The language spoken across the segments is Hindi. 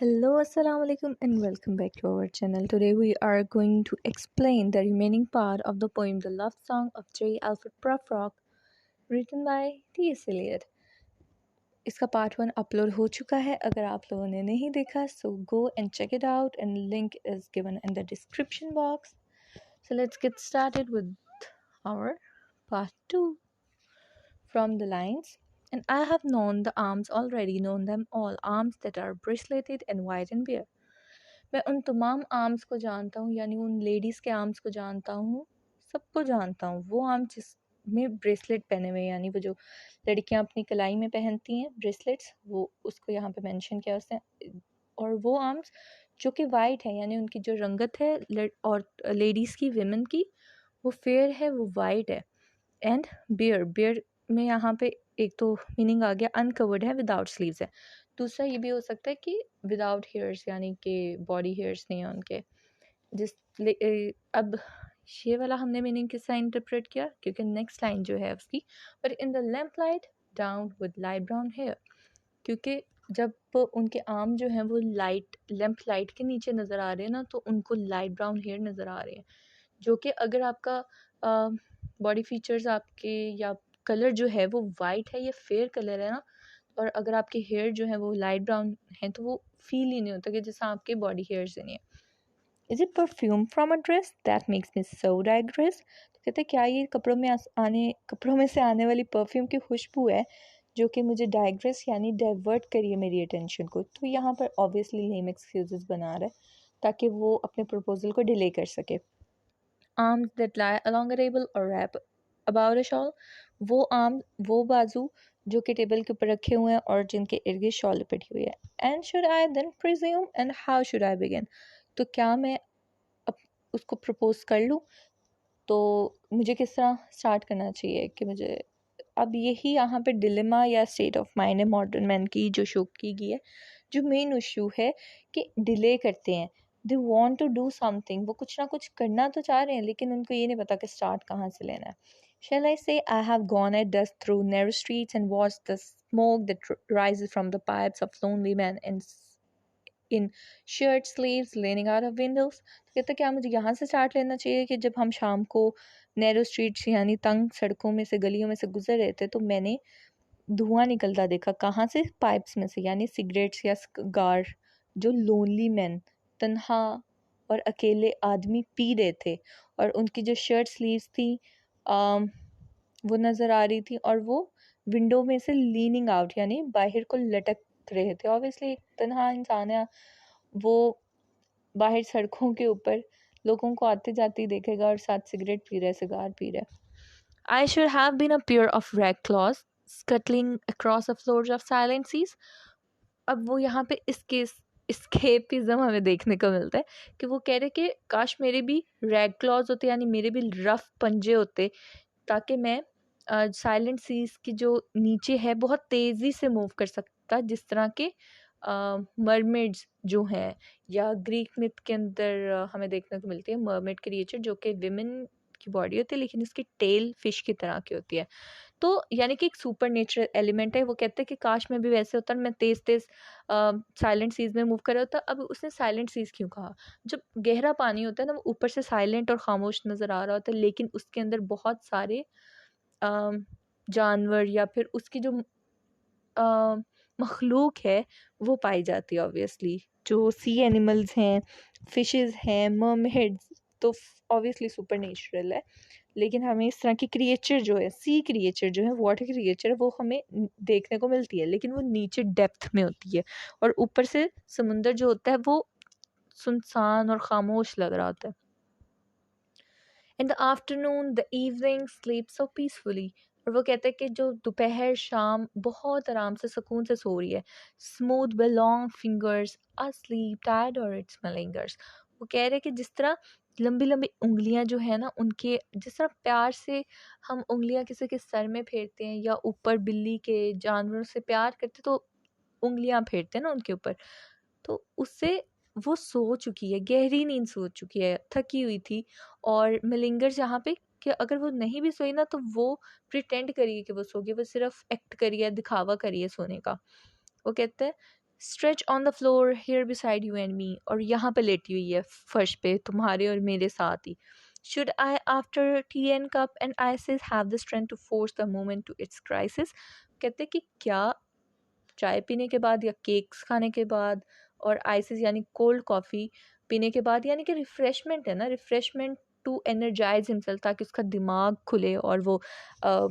Hello, assalamu alaikum, and welcome back to our channel. Today we are going to explain the remaining part of the poem The Love Song of J. Alfred Prufrock, written by T.S. Eliot. इसका पार्ट 1 अपलोड हो चुका है. अगर आप लोगों ने नहीं देखा so go and check it out, and link is given in the description box. So let's get started with our part 2. From the lines, and I have known the arms already, known them all, arms that are bristleted and white and bare. मैं उन तमाम आर्म्स को जानता हूँ, यानी उन लेडीज़ के आर्म्स को जानता हूँ, सबको जानता हूँ. वो आर्म जिसमें ब्रेसलेट पहने हुए, यानी वो जो लड़कियाँ अपनी कलाई में पहनती हैं ब्रेसलेट्स, वो उसको यहाँ पे मेंशन किया उसने. और वो आर्म्स जो कि वाइट है, यानी उनकी जो रंगत है और लेडीज़ की, विमेन की, वो फेयर है, वो वाइट है. एंड बियर में यहाँ पे एक तो मीनिंग आ गया अनकवर्ड है, विदाउट स्लीव्स है. दूसरा ये भी हो सकता है कि विदाउट हेयर्स, यानी कि बॉडी हेयर्स नहीं है उनके. अब ये वाला हमने मीनिंग किस तरह इंटरप्रेट किया, क्योंकि नेक्स्ट लाइन जो है उसकी, but in the lamp light down with light brown hair, क्योंकि जब उनके आर्म जो हैं वो लाइट लैम्प लाइट के नीचे नज़र आ रहे हैं ना, तो उनको लाइट ब्राउन हेयर नज़र आ रहे हैं, जो कि अगर आपका बॉडी फीचर्स आपके या कलर जो है वो वाइट है या फेयर कलर है ना, और अगर आपके हेयर जो है वो लाइट ब्राउन है, तो वो फील ही नहीं होता कि जैसा आपके बॉडी हेयर्स नहीं है. Is it perfume from a dress that makes me so digress. तो कहते हैं क्या ये कपड़ों में से आने वाली परफ्यूम की खुशबू है जो कि मुझे डाइग्रेस यानी डाइवर्ट करिए मेरी अटेंशन को. तो यहाँ पर ऑब्वियसली लेम एक्सक्यूजेस बना रहा है ताकि वो अपने प्रपोजल को डिले कर सके. Arms that lie along a table or wrap about a shawl, वो आर्म, वो बाजू जो कि टेबल के ऊपर रखे हुए हैं और जिनके इर्द गिर्द शॉल लपेटी हुई है. And should I then presume and how should I begin. तो क्या मैं उसको प्रपोज कर लूँ, तो मुझे किस तरह स्टार्ट करना चाहिए कि मुझे. अब यही यहाँ पे डिलेमा या स्टेट ऑफ माइंड है मॉडर्न मैन की, जो शो की गई है. जो मेन इशू है कि डिले करते हैं. They want to do something, वो कुछ ना कुछ करना तो चाह रहे हैं, लेकिन उनको ये नहीं पता कि स्टार्ट कहाँ से लेना है. Shall I say I have gone at dusk through narrow streets and watched the smoke that rises from the pipes of lonely men in shirt sleeves leaning out of windows. तो कहता क्या मुझे यहाँ से स्टार्ट लेना चाहिए कि जब हम शाम को नैरो स्ट्रीट्स यानी तंग सड़कों में से, गलियों में से गुजर रहे थे, तो मैंने धुआं निकलता देखा. कहाँ से? पाइप्स में से, यानी सिगरेट्स या सिगार जो लोनली मैन, तन्हा और अकेले आदमी पी रहे थे, और उनकी जो शर्ट स्लीव्स थी वो नज़र आ रही थी, और वो विंडो में से लीनिंग आउट यानी बाहर को लटक रहे थे. ऑब्वियसली एक तन्हा इंसान है, वो बाहर सड़कों के ऊपर लोगों को आते जाते देखेगा और साथ सिगरेट पी रहा है, सिगार पी रहा है. I should have been a pair of red claws scuttling across the floors of silent seas. अब वो यहाँ पे escapism हमें देखने को मिलता है कि वो कह रहे कि काश मेरे भी रेड क्लॉज होते, यानी मेरे भी रफ पंजे होते, ताकि मैं साइलेंट सीज की जो नीचे है बहुत तेज़ी से मूव कर सकता, जिस तरह के मरमेड्स जो हैं, या ग्रीक मिथ के अंदर हमें देखने को मिलती है मरमेड क्रिएचर जो कि विमेन की बॉडी होती है, लेकिन इसकी टेल फिश की तरह की होती है. तो यानी कि एक सुपर नेचुरल एलिमेंट है. वो कहते हैं कि काश मैं भी वैसे होता, मैं तेज़ तेज़ साइलेंट सीज में मूव कर रहा होता. अब उसने साइलेंट सीज क्यों कहा? जब गहरा पानी होता है ना, वो ऊपर से साइलेंट और खामोश नज़र आ रहा होता है, लेकिन उसके अंदर बहुत सारे जानवर या फिर उसकी जो मखलूक है वो पाई जाती है. ऑब्वियसली जो सी एनिमल्स हैं, फिशेस हैं, मरमेड्स, तो ऑब्वियसली सुपर नेचुरल है. लेकिन हमें इस तरह की क्रिएचर जो है, सी क्रिएचर जो है, वाटर क्रिएचर, वो हमें देखने को मिलती है, लेकिन वो नीचे डेप्थ में होती है, और ऊपर से समुंदर जो होता है वो सुनसान और खामोश लग रहा होता है. In the afternoon the evening sleep so peacefully. और वो कहते हैं कि जो दोपहर शाम बहुत आराम से सुकून से सो रही है. Smooth by long fingers asleep tired or its malingers. वो कह रहे हैं कि जिस तरह लंबी लंबी उंगलियां जो है ना, उनके जिस तरह प्यार से हम उंगलियां किसी के सर में फेरते हैं, या ऊपर बिल्ली के, जानवरों से प्यार करते तो उंगलियां फेरते हैं ना उनके ऊपर, तो उससे वो सो चुकी है, गहरी नींद सो चुकी है, थकी हुई थी. और मिलिंगर्स यहाँ पे कि अगर वो नहीं भी सोई ना, तो वो प्रिटेंड करिए कि वो सो गई, वो सिर्फ एक्ट करिए, दिखावा करिए सोने का. वो कहते हैं stretch on the floor here beside you and me, और यहाँ पे लेटी हुई है फर्श पे तुम्हारे और मेरे साथ ही. Should I after tea and cakes and ices have the strength to force the moment to its crisis. कहते कि क्या चाय पीने के बाद या केक्स खाने के बाद और आइसिस यानी कोल्ड कॉफ़ी पीने के बाद, यानी कि रिफ़्रेशमेंट है ना, रिफ़्रेशमेंट टू एनर्जाइज हिमसेल्फ, ताकि उसका दिमाग खुले और वो अ,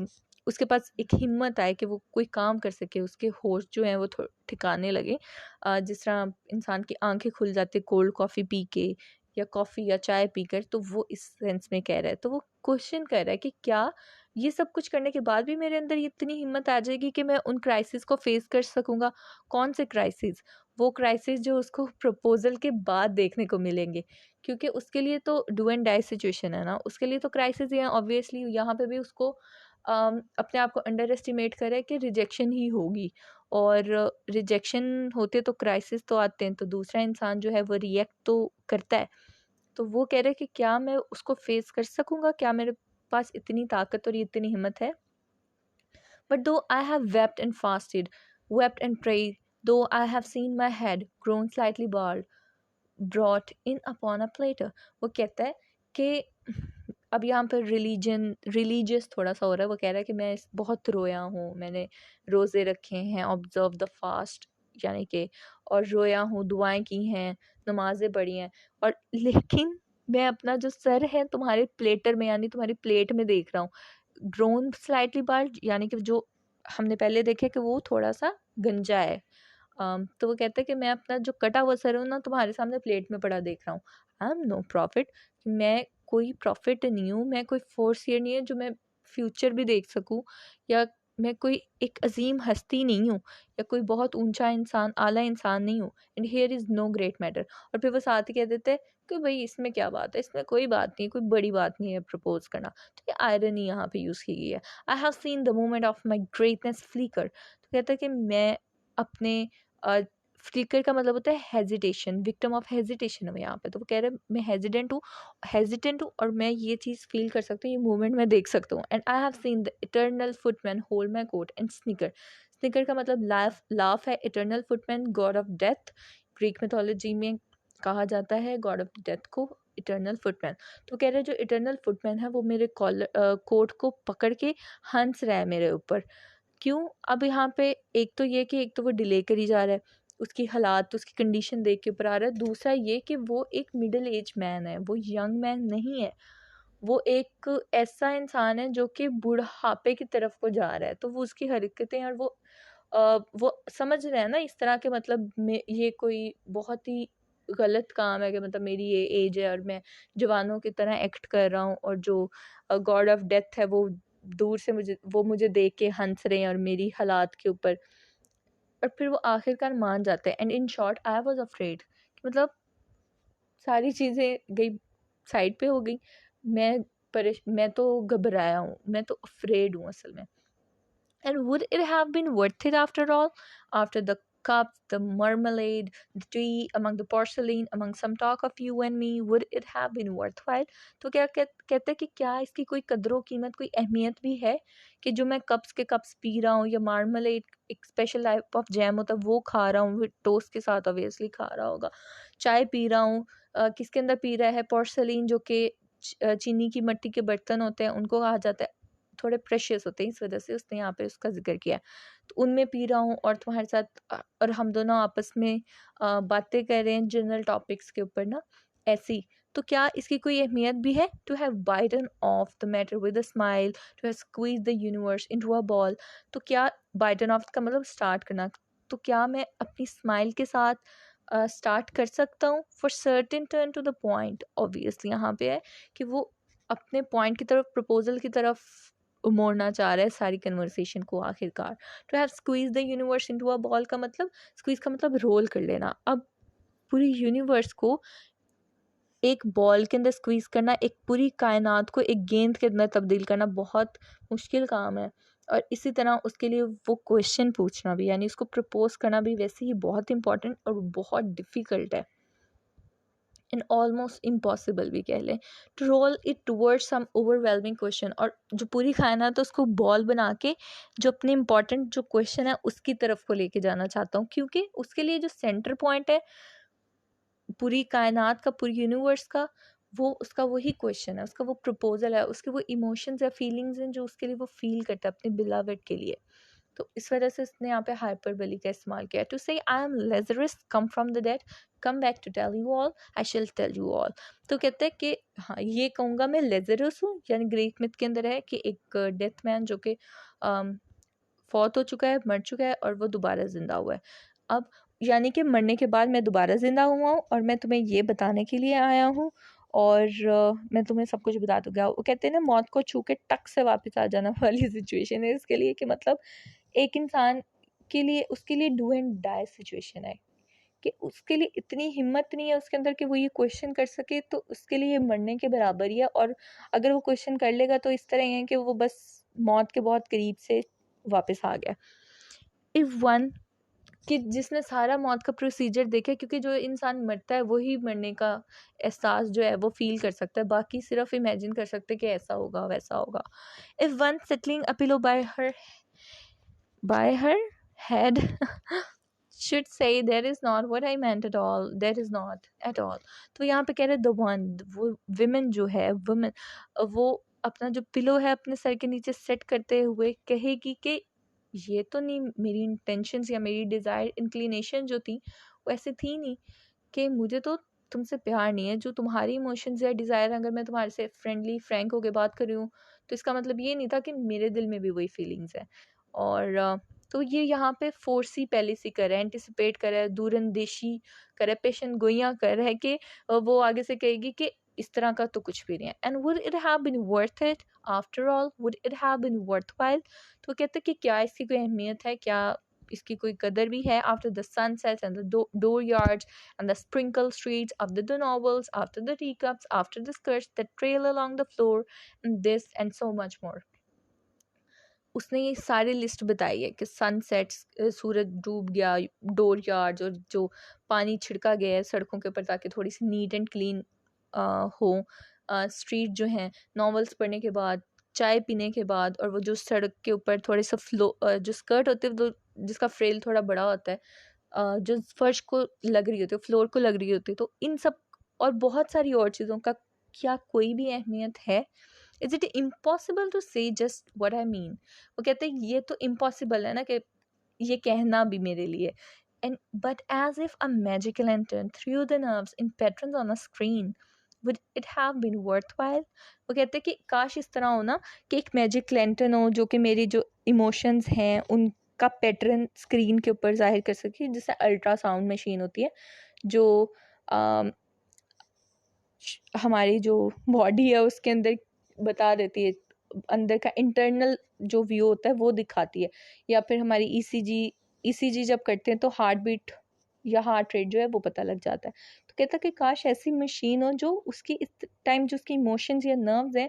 उसके पास एक हिम्मत आए कि वो कोई काम कर सके, उसके होश जो हैं वो ठिकाने लगे. जिस तरह इंसान की आंखें खुल जाती है कोल्ड कॉफ़ी पी के या कॉफ़ी या चाय पीकर, तो वो इस सेंस में कह रहा है. तो वो क्वेश्चन कर रहा है कि क्या ये सब कुछ करने के बाद भी मेरे अंदर इतनी हिम्मत आ जाएगी कि मैं उन क्राइसिस को फेस कर सकूंगा. कौन से क्राइसिस? वो क्राइसिस जो उसको प्रपोजल के बाद देखने को मिलेंगे, क्योंकि उसके लिए तो डू एंड डाई सिचुएशन है ना, उसके लिए तो क्राइसिस ही है ऑब्वियसली. यहाँ पे भी उसको अपने आप को अंडर एस्टिमेट करे कि रिजेक्शन ही होगी, और रिजेक्शन होते तो क्राइसिस तो आते हैं, तो दूसरा इंसान जो है वो रिएक्ट तो करता है. तो वो कह रहे हैं कि क्या मैं उसको फेस कर सकूंगा, क्या मेरे पास इतनी ताकत और इतनी हिम्मत है. बट दो I have wept and fasted, wept and prayed, though I have seen my head grown slightly bald, brought in upon a platter. वो कहता है कि अब यहाँ पर रिलीजियस थोड़ा सा हो रहा है. वो कह रहा है कि मैं बहुत रोया हूँ, मैंने रोज़े रखे हैं, ऑब्जर्व द फास्ट यानी कि, और रोया हूँ, दुआएं की हैं, नमाजें पढ़ी हैं, और लेकिन मैं अपना जो सर है तुम्हारे प्लेटर में यानी तुम्हारी प्लेट में देख रहा हूँ. ग्रोन स्लाइटली बाल्ड यानी कि जो हमने पहले देखे कि वो थोड़ा सा गंजा है. तो वो कहते हैं कि मैं अपना जो कटा हुआ सर हूँ ना तुम्हारे सामने प्लेट में पड़ा देख रहा हूँ. आई एम नो प्रॉफिट, मैं कोई प्रॉफिट नहीं हूँ, मैं कोई फोर्सियर नहीं है जो मैं फ्यूचर भी देख सकूँ, या मैं कोई एक अजीम हस्ती नहीं हूँ, या कोई बहुत ऊंचा इंसान, आला इंसान नहीं हूँ. And here is no great matter. और फिर वो साथ ही कह देते हैं कि भाई इसमें क्या बात है, इसमें कोई बात नहीं, कोई बड़ी बात नहीं है प्रपोज करना. तो ये आयरनी यहाँ पे यूज़ की गई है. I have seen the moment of my greatness flicker. तो कहता है कि मैं अपने फ्लिकर का मतलब होता है हेजिटेशन, विक्टिम ऑफ हेजिटेशन है यहाँ पे. तो वो कह रहे हैं मैं हेजिटेंट हूँ और मैं ये चीज़ फील कर सकता हूँ, ये मूवमेंट मैं देख सकता हूँ. And I have seen the eternal footman hold my coat and snicker. Snicker का मतलब लाफ है. Eternal footman god of death, Greek mythology में कहा जाता है गॉड ऑफ डेथ को इटर्नल फुटमैन. तो कह रहे हैं जो इटर्नल फुटमैन है वो मेरे कॉलर कोट को पकड़ के हंस रहा है मेरे ऊपर. क्यों? अब यहाँ पे एक तो ये कि एक तो वो डिले करी जा रहा है, उसकी हालात, उसकी कंडीशन देख के ऊपर आ रहा है. दूसरा ये कि वो एक मिडिल एज मैन है, वो यंग मैन नहीं है. वो एक ऐसा इंसान है जो कि बुढ़ापे की तरफ को जा रहा है. तो वो उसकी हरकतें और वो समझ रहे हैं ना इस तरह के, मतलब ये कोई बहुत ही गलत काम है कि मतलब मेरी ये एज है और मैं जवानों की तरह एक्ट कर रहा हूँ, और जो गॉड ऑफ डेथ है वो दूर से मुझे देख के हंस रहे हैं और मेरी हालात के ऊपर. और फिर वो आखिरकार मान जाते हैं. And in short I was afraid, मतलब सारी चीज़ें गई साइड पे हो गई. मैं तो घबराया हूँ, मैं तो अफ्रेड हूँ असल में. And would it have been worth it after all? After the cups, the marmalade, the tea, among the porcelain, among some talk of you and me, would it have been worthwhile? तो क्या कहते हैं कि क्या इसकी कोई कदरो कीमत, कोई अहमियत भी है कि जो मैं कप्स के कप्स पी रहा हूँ, या मार्मलेड एक स्पेशल टाइप ऑफ जैम होता है वो खा रहा हूँ, टोस्ट के साथ ऑब्वियसली खा रहा होगा, चाय पी रहा हूँ, किसके अंदर पी रहा है, पोर्सलीन जो कि चीनी की मिट्टी के बर्तन होते हैं उनको कहा जाता है, थोड़े प्रेशियस होते हैं, इस वजह से उसने यहाँ पे उसका जिक्र किया है. तो उनमें पी रहा हूँ और तुम्हारे साथ और हम दोनों आपस में बातें कर रहे हैं जनरल टॉपिक्स के ऊपर ना, ऐसी. तो क्या इसकी कोई अहमियत भी है? To have bitten off the matter with a smile, to have squeeze the universe into a ball. तो क्या बाइटन ऑफ का मतलब स्टार्ट करना, तो क्या मैं अपनी स्माइल के साथ स्टार्ट कर सकता हूँ. For certain turn to the point, obviously यहाँ पे है कि वो अपने पॉइंट की तरफ, प्रपोजल की तरफ मोड़ना चाह रहा है सारी कन्वर्सेशन को आखिरकार. To have squeeze the universe into a ball का मतलब, स्क्वीज का मतलब रोल कर लेना. अब पूरी यूनिवर्स को एक बॉल के अंदर स्क्वीज करना, एक पूरी कायनात को एक गेंद के अंदर तब्दील करना बहुत मुश्किल काम है. और इसी तरह उसके लिए वो क्वेश्चन पूछना भी, यानी उसको प्रपोज करना भी वैसे ही बहुत इंपॉर्टेंट और बहुत डिफ़िकल्ट है. एंड ऑलमोस्ट इम्पॉसिबल भी कह लें, to roll it towards some overwhelming question, और जो पूरी कायनात है उसको बॉल बना के जो अपने इम्पॉर्टेंट जो क्वेश्चन है उसकी तरफ को लेके जाना चाहता हूँ, क्योंकि उसके लिए जो सेंटर पॉइंट है पूरी कायनात का, पूरी यूनिवर्स का, वो उसका वही क्वेश्चन है, उसका वो प्रपोजल है, उसके वो इमोशंस या फीलिंग्स हैं जो उसके लिए वो फील करता है अपने बिलावेड के लिए। तो इस वजह से इसने यहाँ पे हाइपरबोली का इस्तेमाल किया, to say I am Lazarus come from the dead, come back to tell you all, I shall tell you all. तो कहते हैं कि हाँ ये कहूँगा मैं लेजरस हूँ, यानी ग्रीक मिथ के अंदर है कि एक डेथ मैन जो कि फौत हो चुका है, मर चुका है और वो दोबारा ज़िंदा हुआ है। अब यानी कि मरने के बाद मैं दोबारा ज़िंदा हुआ हूँ और मैं तुम्हें ये बताने के लिए आया हूँ, और मैं तुम्हें सब कुछ बता दूँगा। वो कहते हैं ना मौत को छू के टक से वापस आ जाना वाली सिचुएशन है इसके लिए, कि मतलब एक इंसान के लिए उसके लिए डू एंड डाई सिचुएशन है, कि उसके लिए इतनी हिम्मत नहीं है उसके अंदर कि वो ये क्वेश्चन कर सके, तो उसके लिए ये मरने के बराबर ही है। और अगर वो क्वेश्चन कर लेगा तो इस तरह ही है कि वो बस मौत के बहुत करीब से वापस आ गया। इफ़ वन, कि जिसने सारा मौत का प्रोसीजर देखा, क्योंकि जो इंसान मरता है वही मरने का एहसास जो है वो फील कर सकता है, बाकी सिर्फ इमेजिन कर सकते हैं कि ऐसा होगा वैसा होगा। If one settling a pillow by her head should say that is not what I meant at all, that is not at all। तो यहाँ पे कह रहे the one, वो women जो है, women वो अपना जो पिलो है अपने सर के नीचे सेट करते हुए कहेगी कि ये तो नहीं, मेरी इंटेंशंस या मेरी डिज़ायर इंक्लिनेशन जो थी वो ऐसे थी नहीं, कि मुझे तो तुमसे प्यार नहीं है, जो तुम्हारी इमोशंस या डिज़ायर, अगर मैं तुम्हारे से फ्रेंडली फ्रैंक होकर बात कर रही हूँ तो इसका मतलब ये नहीं था कि मेरे दिल में भी वही फीलिंग्स है। और तो ये यहाँ पे फोर्सी पहले से कर रहा है, एंटिसिपेट कर रहा है, दूरंदेशी कर रहा है, पेशन गोइयाँ कर रहा है कि वो आगे से कहेगी कि इस तरह का तो कुछ भी नहीं है। And would it have been worth it after all, would it have been worth while. तो कहते हैं कि क्या इसकी कोई अहमियत है, क्या इसकी कोई कदर भी है। After the sunsets and the door yards and the sprinkled streets, after the novels, after the teacups, after the skirts that trail along the floor, and this and so much more। उसने ये सारी लिस्ट बताई है कि सनसेट्स, सूरज डूब गया, डोर यार्ड्स, और जो पानी छिड़का गया है सड़कों के ऊपर ताकि थोड़ी सी नीट एंड क्लीन हो, स्ट्रीट जो हैं, नॉवेल्स पढ़ने के बाद, चाय पीने के बाद, और वो जो सड़क के ऊपर थोड़े सा जो स्कर्ट होते हैं जिसका फ्रेल थोड़ा बड़ा होता है, जो फर्श को लग रही होती है, फ्लोर को लग रही होती है, तो इन सब और बहुत सारी और चीज़ों का क्या कोई भी अहमियत है? इज इट इम्पॉसिबल टू से जस्ट व्हाट आई मीन। वो कहते हैं ये तो इम्पॉसिबल है ना कि ये कहना भी मेरे लिए। And but as if a magical lantern through the nerves in patterns on a screen, would it have been worthwhile। वो कहते हैं कि काश इस तरह हो ना कि एक मैजिक लैंटर्न हो जो कि मेरी जो इमोशंस हैं उनका पैटर्न स्क्रीन के ऊपर जाहिर कर सके, जैसे अल्ट्रासाउंड मशीन होती है जो हमारी जो बॉडी है उसके अंदर बता देती है, अंदर का इंटरनल जो व्यू होता है वो दिखाती है। या फिर हमारी ईसीजी जब करते हैं तो हार्ट बीट या हार्ट रेट जो है वो पता लग जाता है। तो कहता है कि काश ऐसी मशीन हो जो उसकी इस टाइम जो उसकी इमोशंस या नर्व्स हैं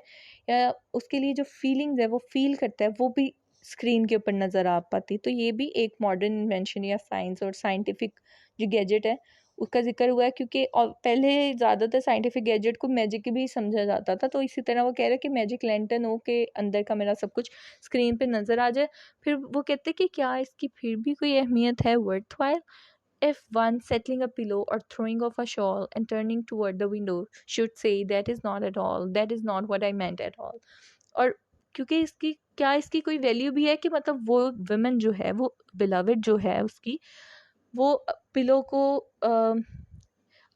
या उसके लिए जो फीलिंग्स है वो फील करता है, वो भी स्क्रीन के ऊपर नज़र आ पाती। तो ये भी एक मॉडर्न इन्वेंशन या साइंस और साइंटिफिक जो गैजेट है उसका ज़िक्र हुआ है, क्योंकि और पहले ज़्यादातर साइंटिफिक गैजेट को मैजिक भी समझा जाता था। तो इसी तरह वो कह रहे हैं कि मैजिक लैंटर्न हो के अंदर का मेरा सब कुछ स्क्रीन पे नज़र आ जाए। फिर वो कहते हैं कि क्या इसकी फिर भी कोई अहमियत है, worthwhile. If one settling a pillow or throwing off a shawl and turning toward the window should say that is not at all, that is not what I meant at all। और क्योंकि इसकी क्या इसकी कोई वैल्यू भी है कि मतलब वो वुमेन जो है वो बिलवेड जो है उसकी, वो पिलो को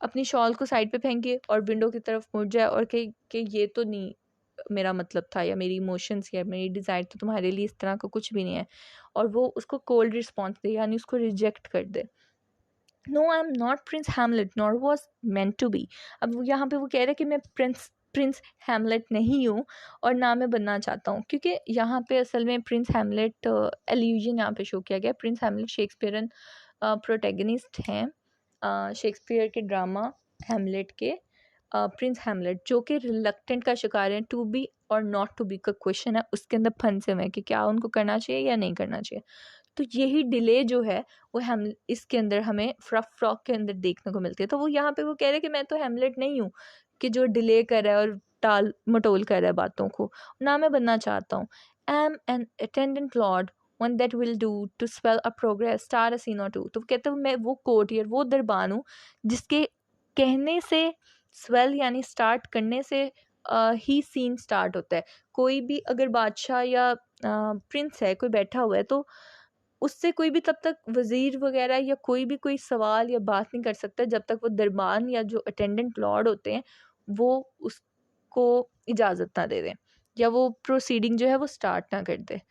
अपनी शॉल को साइड पे फेंके और विंडो की तरफ मुड़ जाए और कहे कि ये तो नहीं मेरा मतलब था, या मेरी इमोशंस या मेरी डिज़ायर तो तुम्हारे लिए इस तरह का कुछ भी नहीं है, और वो उसको कोल्ड रिस्पॉन्स दे यानी उसको रिजेक्ट कर दे। No I am not prince Hamlet nor was meant to be. अब यहाँ पे वो कह रहे हैं कि मैं प्रिंस प्रिंस हैमलेट नहीं हूँ और ना मैं बनना चाहता हूँ, क्योंकि यहाँ पे असल में प्रिंस हैमलेट एल्यूजन यहाँ पे शो किया गया। प्रिंस हैमलेट शेक्सपियरन प्रोटैगनिस्ट हैं शेक्सपियर के ड्रामा हैमलेट के। प्रिंस हैमलेट जो कि रिलक्टेंट का शिकार है, टू बी और नॉट टू बी का क्वेश्चन है उसके अंदर फंसे हुए हैं कि क्या उनको करना चाहिए या नहीं करना चाहिए। तो यही डिले जो है वो हम इसके अंदर हमें फ्रॉक के अंदर देखने को मिलती है। तो वो यहाँ पे वो कह रहे हैं कि मैं तो हेमलेट नहीं हूँ कि जो डिले कर रहा है और टाल मटोल कर रहा है बातों को, ना मैं बनना चाहता हूँ। Am an attendant lord one that will do to swell a progress start a scene or two. तो कहते हैं मैं वो कोर्टियर, वो दरबान हूँ जिसके कहने से स्वेल यानी स्टार्ट करने से ही सीन स्टार्ट होता है। कोई भी अगर बादशाह या प्रिंस है, कोई बैठा हुआ है, तो उससे कोई भी तब तक वज़ीर वगैरह या कोई भी कोई सवाल या बात नहीं कर सकता जब तक वो दरबान या जो अटेंडेंट लॉर्ड होते हैं वो उसको इजाज़त ना दे दें या वो प्रोसीडिंग जो है वो स्टार्ट ना कर दे।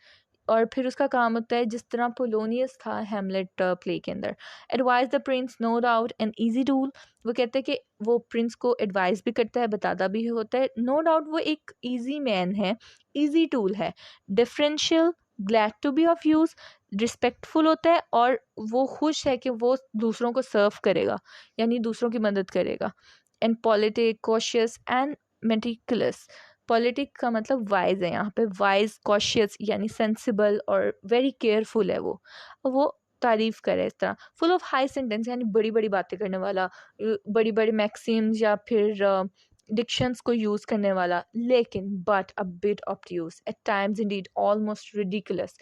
और फिर उसका काम होता है जिस तरह पोलोनियस था हेमलेट प्ले के अंदर, advise the prince no doubt an easy tool. वो कहते हैं कि वो प्रिंस को एडवाइस भी करता है, बताता भी होता है। नो डाउट वो एक ईजी मैन है, ईजी टूल है। Differential, glad to be of use, respectful होता है और वो खुश है कि वो दूसरों को सर्व करेगा यानी दूसरों की मदद करेगा। And politic, cautious and meticulous. Politic का मतलब वाइज है यहाँ पे, वाइज, कॉशियस यानी सेंसिबल और वेरी केयरफुल है वो तारीफ करे इस तरह। फुल ऑफ हाई सेंटेंस यानी बड़ी बड़ी बातें करने वाला, बड़ी बड़ी मैक्सिम्स या फिर डिक्शंस को यूज़ करने वाला। लेकिन but a bit obtuse at times, indeed almost ridiculous.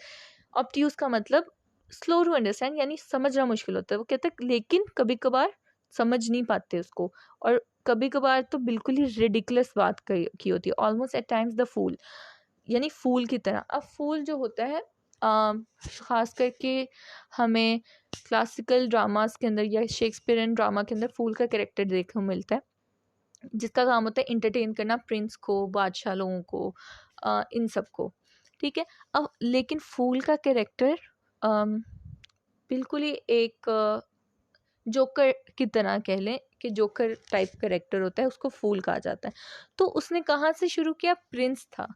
Obtuse का मतलब स्लो टू अंडरस्टैंड यानी समझना मुश्किल होता है। वो कहते हैं लेकिन कभी कभार समझ नहीं पाते उसको, और कभी कभार तो बिल्कुल ही रिडिकुलस बात की होती है। Almost at times the fool यानी फूल की तरह। अब फूल जो होता है ख़ास करके हमें क्लासिकल ड्रामास के अंदर या शेक्सपियरन ड्रामा के अंदर फूल का कैरेक्टर देखने को मिलता है जिसका काम होता है इंटरटेन करना प्रिंस को, बादशाह लोगों को, इन सब को। ठीक है। अब लेकिन फूल का कैरेक्टर बिल्कुल ही एक जोकर की तरह कह लें कि जोकर टाइप कैरेक्टर होता है, उसको फूल कहा जाता है। तो उसने कहाँ से शुरू किया? प्रिंस था।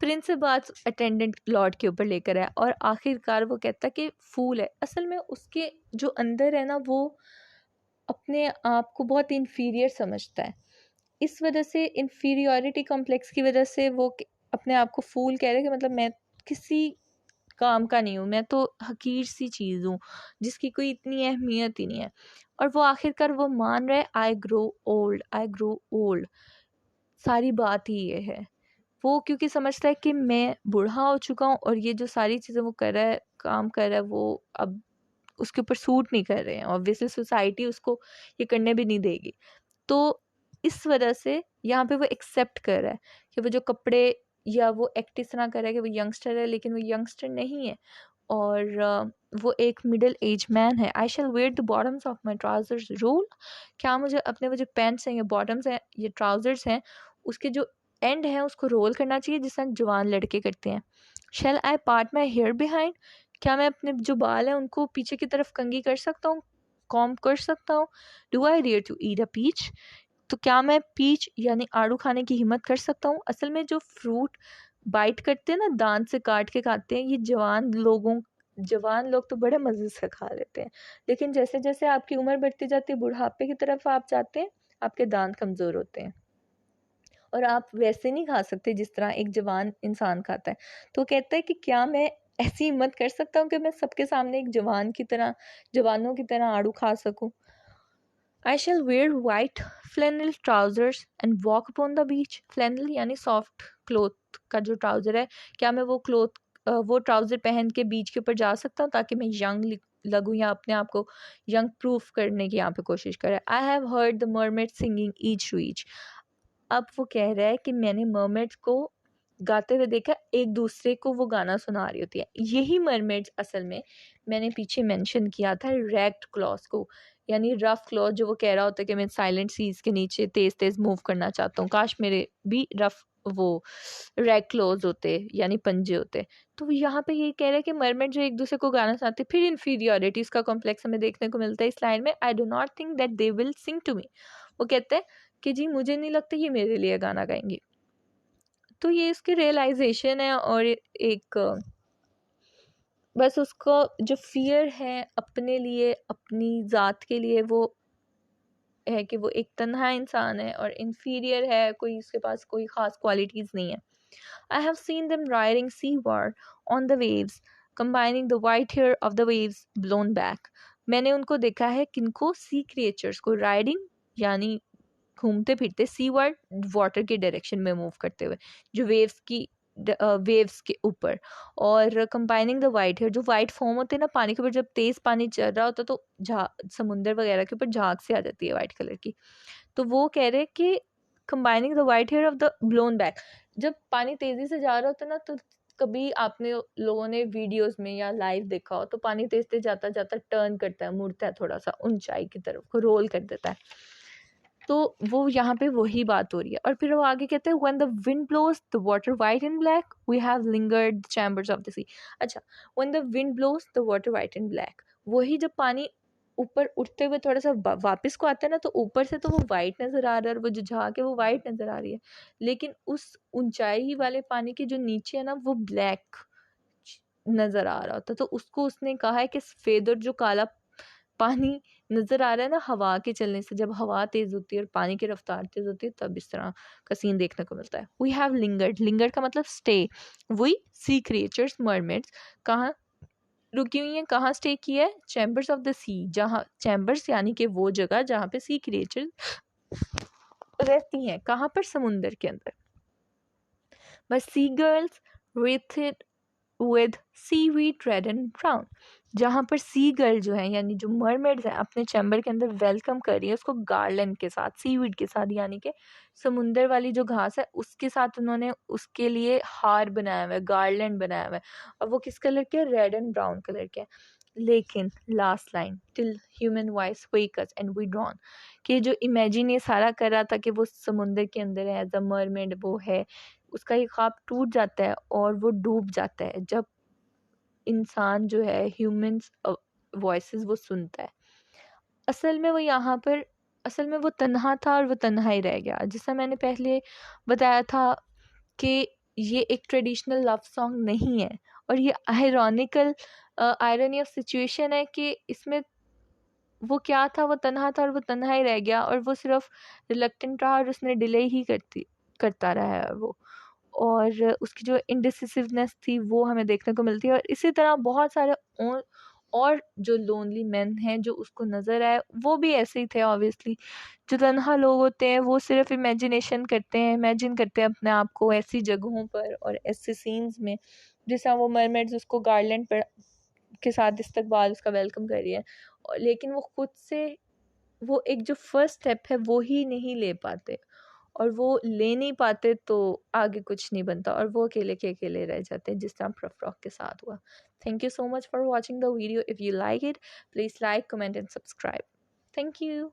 प्रिंस से बात अटेंडेंट लॉर्ड के ऊपर लेकर आया और आखिरकार वो कहता है कि फूल है। असल में उसके जो अंदर है ना, वो अपने आप को बहुत इन्फीरियर समझता है। इस वजह से इन्फीरियॉरिटी कॉम्प्लेक्स की वजह से वो अपने आप को फूल कह रहे हैं कि मतलब मैं किसी काम का नहीं हूँ, मैं तो हकीर सी चीज़ हूँ जिसकी कोई इतनी अहमियत ही नहीं है। और वो आखिरकार वो मान रहा है I grow old, I grow old. सारी बात ही ये है। वो क्योंकि समझता है कि मैं बूढ़ा हो चुका हूँ और ये जो सारी चीज़ें वो कर रहा है, काम कर रहा है, वो अब उसके ऊपर सूट नहीं कर रहे हैं। ऑब्वियसली सोसाइटी उसको ये करने भी नहीं देगी। तो इस वजह से यहाँ पे वो एक्सेप्ट कर रहा है कि वो जो कपड़े या वो एक्ट इस तरह कर रहा है कि वो यंगस्टर है, लेकिन वो यंगस्टर नहीं है और वो एक मिडिल एज मैन है। I shall wear the bottoms of my trousers roll. क्या मुझे अपने वो जो पैंट्स हैं या बॉटम्स हैं, ये ट्राउजर्स हैं, उसके जो एंड है उसको रोल करना चाहिए जिस तरह जवान लड़के करते हैं। Shall I part my hair behind. क्या मैं अपने जो बाल हैं उनको पीछे की तरफ कंघी कर सकता हूँ, कॉम कर सकता हूँ। Do I dare to eat a peach. तो क्या मैं पीच यानी आड़ू खाने की हिम्मत कर सकता हूँ। असल में जो फ्रूट बाइट करते हैं ना, दांत से काट के खाते हैं, ये जवान लोग तो बड़े मज़े से खा लेते हैं। लेकिन जैसे जैसे आपकी उम्र बढ़ती जाती है, बुढ़ापे की तरफ आप जाते हैं, आपके दांत कमज़ोर होते हैं और आप वैसे नहीं खा सकते जिस तरह एक जवान इंसान खाता है। तो कहता है कि क्या मैं ऐसी हिम्मत कर सकता हूँ कि मैं सबके सामने एक जवानों की तरह आड़ू खा सकूँ। I shall wear white flannel trousers and walk upon the beach. Flannel यानी सॉफ्ट क्लोथ का जो ट्राउज़र है, क्या मैं वो ट्राउज़र पहन के बीच के ऊपर जा सकता हूँ ताकि मैं यंग लगूँ या अपने आप को यंग प्रूफ करने की यहाँ पे कोशिश करें। I have heard the mermaid singing each to each. अब वो कह रहा है कि मैंने मरमेड्स को गाते हुए देखा, एक दूसरे को वो गाना सुना रही होती है। यही मरमेड्स असल में मैंने पीछे मेंशन किया था रैग्ड क्लॉज को, यानी रफ क्लॉज, जो वो कह रहा होता है कि मैं साइलेंट सीज के नीचे तेज तेज मूव करना चाहता हूँ, काश मेरे भी रफ वो रैग क्लॉज होते यानी पंजे होते। तो यहाँ पे ये कह रहा है कि मरमेड जो एक दूसरे को गाना चाहते। फिर इन्फीरियोरिटीज का कॉम्प्लेक्स हमें देखने को मिलता है इस लाइन में। I do not think that they will sing to me. वो कहते हैं कि जी मुझे नहीं लगता ये मेरे लिए गाना गाएंगे। तो ये इसकी रियलाइजेशन है और एक बस उसको जो फियर है अपने लिए, अपनी ज़ात के लिए, वो है कि वो एक तन्हा इंसान है और इन्फीरियर है, कोई उसके पास कोई ख़ास क्वालिटीज़ नहीं है। I have seen them riding seaward on the waves combining the white hair of the waves blown back. मैंने उनको देखा है, किनको, सी क्रिएचर्स को, राइडिंग यानी घूमते फिरते, सी वर्ड वाटर के डायरेक्शन में मूव करते हुए, जो वेव्स के ऊपर। और कंबाइनिंग द वाइट हेयर, जो वाइट फोम होते हैं ना पानी के ऊपर, जब तेज पानी चल रहा होता है तो समुंदर वगैरह के ऊपर झाग से आ जाती है वाइट कलर की। तो वो कह रहे हैं कि combining the white hair of the blown back, जब पानी तेजी से जा रहा होता है ना, तो कभी आपने लोगों ने वीडियोस में या लाइव देखा हो तो पानी तेज तेज जाता जाता टर्न करता है, मुड़ता है, थोड़ा सा ऊंचाई की तरफ को रोल कर देता है। तो वो यहाँ पे वही बात हो रही है। और फिर वो आगे कहते हैं when the wind blows the water white and black we have lingered the chambers of the sea. अच्छा, when the wind blows the water white and black, वही जब पानी ऊपर उठते हुए थोड़ा सा वापस को आता है ना, तो ऊपर से तो वो वाइट नजर आ रहा है और वो जो झाग है वो वाइट नजर आ रही है, लेकिन उस ऊंचाई वाले पानी के जो नीचे है ना वो ब्लैक नजर आ रहा होता। तो उसको उसने कहा है कि फेदर, जो काला पानी नजर आ रहा है ना हवा के चलने से, जब हवा तेज होती है और पानी की रफ्तार तेज होती है तब इस तरह का सीन देखने को मिलता है। वी हैव लिंगर्ड, लिंगर्ड का मतलब stay. We sea creatures mermaids कहाँ रुकी हुई हैं, कहाँ स्टे किया है, चैम्बर्स ऑफ द सी, जहाँ चैम्बर्स यानी कि वो जगह जहाँ पे सी क्रिएचर्स रहती हैं, कहाँ पर, समुंदर के अंदर। बस sea girls with with seaweed red and brown, जहाँ पर सी गर्ल जो है यानी जो मरमेड्स हैं अपने चैम्बर के अंदर वेलकम कर रही है उसको गार्लैंड के साथ, सीवीड के साथ, यानी कि समुंदर वाली जो घास है उसके साथ उन्होंने उसके लिए हार बनाया हुआ है, गार्लैंड बनाया हुआ है, और वो किस कलर के, रेड एंड ब्राउन कलर के। लेकिन last line, till human voice wake us and we drown, कि जो इमेजिन ये सारा कर रहा था कि वो समुंदर के अंदर है एज अ मरमेड वो है, उसका ये ख्वाब टूट जाता है और वो डूब जाता है जब इंसान जो है ह्यूमंस वॉइसेस वो सुनता है। असल में वो यहाँ पर, असल में वो तन्हा था और वो तन्हा ही रह गया। जैसा मैंने पहले बताया था कि ये एक ट्रेडिशनल लव सॉन्ग नहीं है, और ये आयरॉनिकल आयरनी ऑफ सिचुएशन है कि इसमें वो क्या था, वो तन्हा था और वो तन्हा ही रह गया, और वो सिर्फ रिलक्टेंट रहा और उसने डिले ही करता रहा है वो, और उसकी जो इंडिसिसिवनेस थी वो हमें देखने को मिलती है। और इसी तरह बहुत सारे और जो लोनली मैन हैं जो उसको नज़र आए वो भी ऐसे ही थे ऑब्वियसली। जो तन्हा लोग होते हैं वो सिर्फ इमेजिनेशन करते हैं, इमेजिन करते हैं अपने आप को ऐसी जगहों पर और ऐसे सीन्स में, जैसा वो मरमेड्स उसको गार्लैंड पर के साथ इस्तकबाल उसका वेलकम कर रही है, लेकिन वो खुद से वो एक जो फर्स्ट स्टेप है वो ही नहीं ले पाते, और वो ले नहीं पाते तो आगे कुछ नहीं बनता, और वो अकेले के अकेले रह जाते हैं, जिस तरह प्रफ रॉक के साथ हुआ। Thank you so much for watching the video. If you like it, please like, comment and subscribe. Thank you.